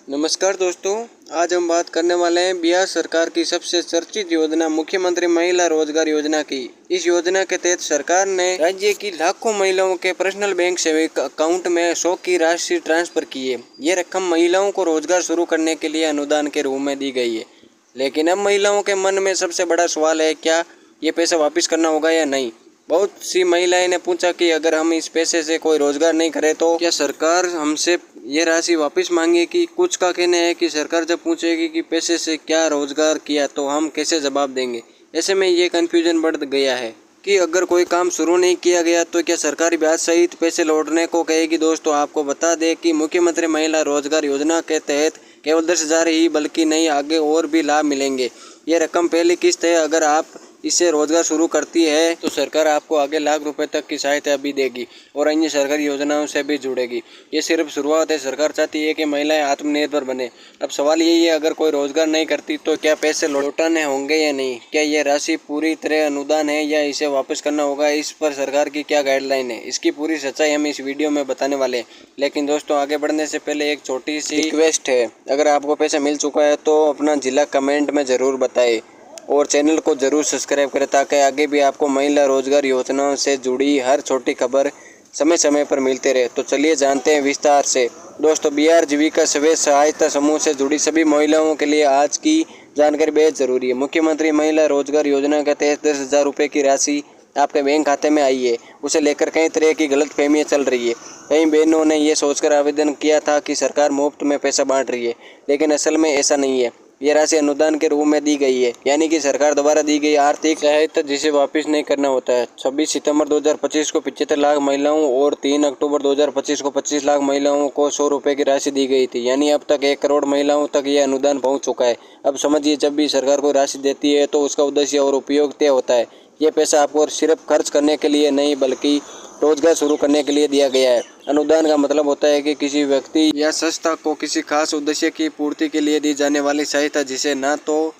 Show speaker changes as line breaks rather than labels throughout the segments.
नमस्कार दोस्तों, आज हम बात करने वाले हैं बिहार सरकार की सबसे चर्चित योजना मुख्यमंत्री महिला रोजगार योजना की। इस योजना के तहत सरकार ने राज्य की लाखों महिलाओं के पर्सनल बैंक सेविंग अकाउंट में 100 की राशि ट्रांसफर की है। ये रकम महिलाओं को रोजगार शुरू करने के लिए अनुदान के रूप में दी गई है। लेकिन अब महिलाओं के मन में सबसे बड़ा सवाल है, क्या ये पैसा वापस करना होगा या नहीं। बहुत सी महिलाएं ने पूछा कि अगर हम इस पैसे से कोई रोजगार नहीं करें तो क्या सरकार हमसे ये राशि वापस मांगेगी। कुछ का कहना है कि सरकार जब पूछेगी कि पैसे से क्या रोजगार किया तो हम कैसे जवाब देंगे। ऐसे में ये कन्फ्यूजन बढ़ गया है कि अगर कोई काम शुरू नहीं किया गया तो क्या सरकार ब्याज सहित पैसे लौटने को कहेगी। दोस्तों, आपको बता दें कि मुख्यमंत्री महिला रोजगार योजना के तहत केवल 10,000 ही बल्कि नहीं, आगे और भी लाभ मिलेंगे। ये रकम पहली किस्त है। अगर आप इससे रोजगार शुरू करती है तो सरकार आपको आगे लाख रुपए तक की सहायता भी देगी और अन्य सरकारी योजनाओं से भी जुड़ेगी। ये सिर्फ शुरुआत है। सरकार चाहती है कि महिलाएं आत्मनिर्भर बने। अब सवाल यही है, अगर कोई रोजगार नहीं करती तो क्या पैसे लौटाने होंगे या नहीं। क्या ये राशि पूरी तरह अनुदान है या इसे वापस करना होगा। इस पर सरकार की क्या गाइडलाइन है, इसकी पूरी सच्चाई हम इस वीडियो में बताने वाले हैं। लेकिन दोस्तों, आगे बढ़ने से पहले एक छोटी सी रिक्वेस्ट है, अगर आपको पैसा मिल चुका है तो अपना जिला कमेंट में ज़रूर बताएं और चैनल को जरूर सब्सक्राइब करें ताकि आगे भी आपको महिला रोजगार योजनाओं से जुड़ी हर छोटी खबर समय समय पर मिलते रहे। तो चलिए जानते हैं विस्तार से। दोस्तों, बिहार जीविका स्वयं सहायता समूह से जुड़ी सभी महिलाओं के लिए आज की जानकारी बेहद ज़रूरी है। मुख्यमंत्री महिला रोजगार योजना के तहत 10,000 रुपये की राशि आपके बैंक खाते में आई है। उसे लेकर कई तरह की गलतफहमियां चल रही है। कई बहनों ने ये सोचकर आवेदन किया था कि सरकार मुफ्त में पैसा बांट रही है, लेकिन असल में ऐसा नहीं है। ये राशि अनुदान के रूप में दी गई है, यानी कि सरकार द्वारा दी गई आर्थिक सहायता जिसे वापस नहीं करना होता है। 26 सितंबर 2025 को 75 लाख महिलाओं और 3 अक्टूबर 2025 को 25 लाख महिलाओं को 100 रुपये की राशि दी गई थी, यानी अब तक 1 करोड़ महिलाओं तक यह अनुदान पहुंच चुका है। अब समझिए, जब भी सरकार कोई राशि देती है तो उसका उद्देश्य और उपयोग तय होता है। ये पैसा आपको सिर्फ खर्च करने के लिए नहीं बल्कि रोजगार शुरू करने के लिए दिया गया है। अनुदान का मतलब होता है कि किसी व्यक्ति या संस्था को किसी खास उद्देश्य की पूर्ति के लिए दी जाने वाली सहायता, जिसे ना तो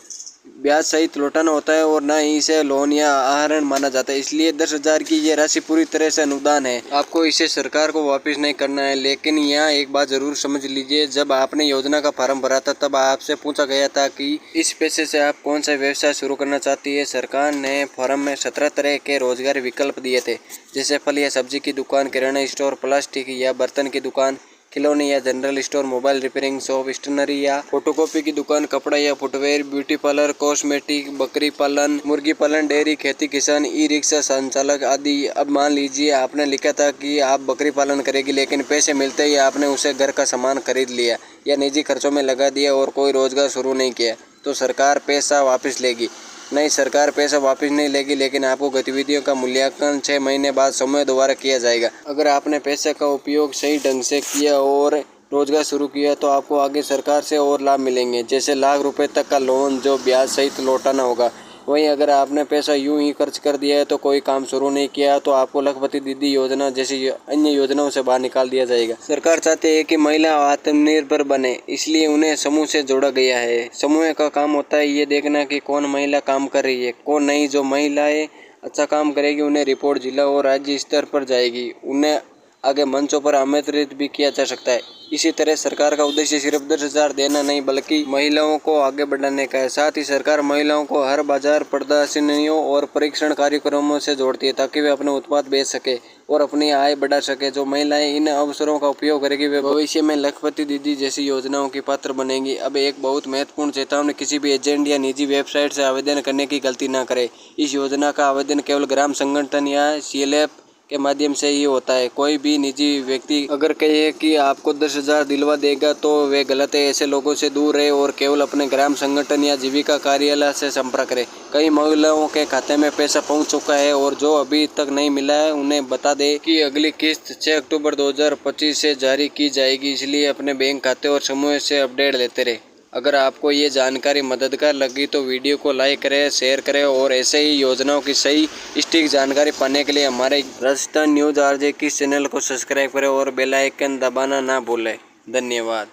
ब्याज सहित लौटाना होता है और ना ही इसे लोन या आहरण माना जाता है। इसलिए 10,000 की ये राशि पूरी तरह से अनुदान है। आपको इसे सरकार को वापस नहीं करना है। लेकिन यहाँ एक बात जरूर समझ लीजिए, जब आपने योजना का फॉर्म भरा था तब आपसे पूछा गया था कि इस पैसे से आप कौन सा व्यवसाय शुरू करना चाहती है। सरकार ने फॉर्म में 17 तरह के रोजगार विकल्प दिए थे, जैसे फल या सब्जी की दुकान, किराना स्टोर, प्लास्टिक या बर्तन की दुकान, खिलौने या general store, mobile repairing shop, stationery या फोटोकॉपी की दुकान, कपड़ा या फुटवेयर, ब्यूटी पार्लर, कॉस्मेटिक, बकरी पालन, मुर्गी पालन, डेयरी, खेती किसान, ई रिक्शा संचालक आदि। अब मान लीजिए आपने लिखा था कि आप बकरी पालन करेगी, लेकिन पैसे मिलते ही आपने उसे घर का सामान खरीद लिया या निजी खर्चों में लगा दिया और कोई रोजगार शुरू नहीं किया, तो सरकार पैसा वापस लेगी। नहीं, सरकार पैसा वापस नहीं लेगी, लेकिन आपको गतिविधियों का मूल्यांकन 6 महीने बाद समूह द्वारा किया जाएगा। अगर आपने पैसे का उपयोग सही ढंग से किया और रोजगार शुरू किया तो आपको आगे सरकार से और लाभ मिलेंगे, जैसे लाख रुपए तक का लोन जो ब्याज सहित लौटाना होगा। वहीं अगर आपने पैसा यूं ही खर्च कर दिया है तो कोई काम शुरू नहीं किया तो आपको लखपति दीदी योजना जैसी अन्य योजनाओं से बाहर निकाल दिया जाएगा। सरकार चाहती है कि महिला आत्मनिर्भर बने, इसलिए उन्हें समूह से जोड़ा गया है। समूह का काम होता है ये देखना कि कौन महिला काम कर रही है, कौन नहीं। जो महिलाएं अच्छा काम करेगी उन्हें रिपोर्ट जिला और राज्य स्तर पर जाएगी, उन्हें आगे मंचों पर आमंत्रित भी किया जा सकता है। इसी तरह सरकार का उद्देश्य सिर्फ 10,000 देना नहीं बल्कि महिलाओं को आगे बढ़ाने का है। साथ ही सरकार महिलाओं को हर बाजार प्रदर्शनियों और परीक्षण कार्यक्रमों से जोड़ती है ताकि वे अपने उत्पाद बेच सके और अपनी आय बढ़ा सके। जो महिलाएं इन अवसरों का उपयोग करेगी वे भविष्य में लखपति दीदी जैसी योजनाओं की पात्र बनेंगी। अब एक बहुत महत्वपूर्ण चेतावनी, किसी भी एजेंट या निजी वेबसाइट से आवेदन करने की गलती न करें। इस योजना का आवेदन केवल ग्राम संगठन या CLF के माध्यम से ही होता है। कोई भी निजी व्यक्ति अगर कहे कि आपको 10,000 दिलवा देगा तो वे गलत है। ऐसे लोगों से दूर रहे और केवल अपने ग्राम संगठन या जीविका कार्यालय से संपर्क करें। कई महिलाओं के खाते में पैसा पहुंच चुका है और जो अभी तक नहीं मिला है उन्हें बता दें कि अगली किस्त 6 अक्टूबर 2025 से जारी की जाएगी, इसलिए अपने बैंक खाते और समूह से अपडेट लेते रहे। अगर आपको ये जानकारी मददगार लगी तो वीडियो को लाइक करें, शेयर करें और ऐसे ही योजनाओं की सही सटीक जानकारी पाने के लिए हमारे राजस्थान न्यूज़ RJ किस चैनल को सब्सक्राइब करें और बेल आइकन दबाना ना भूलें। धन्यवाद।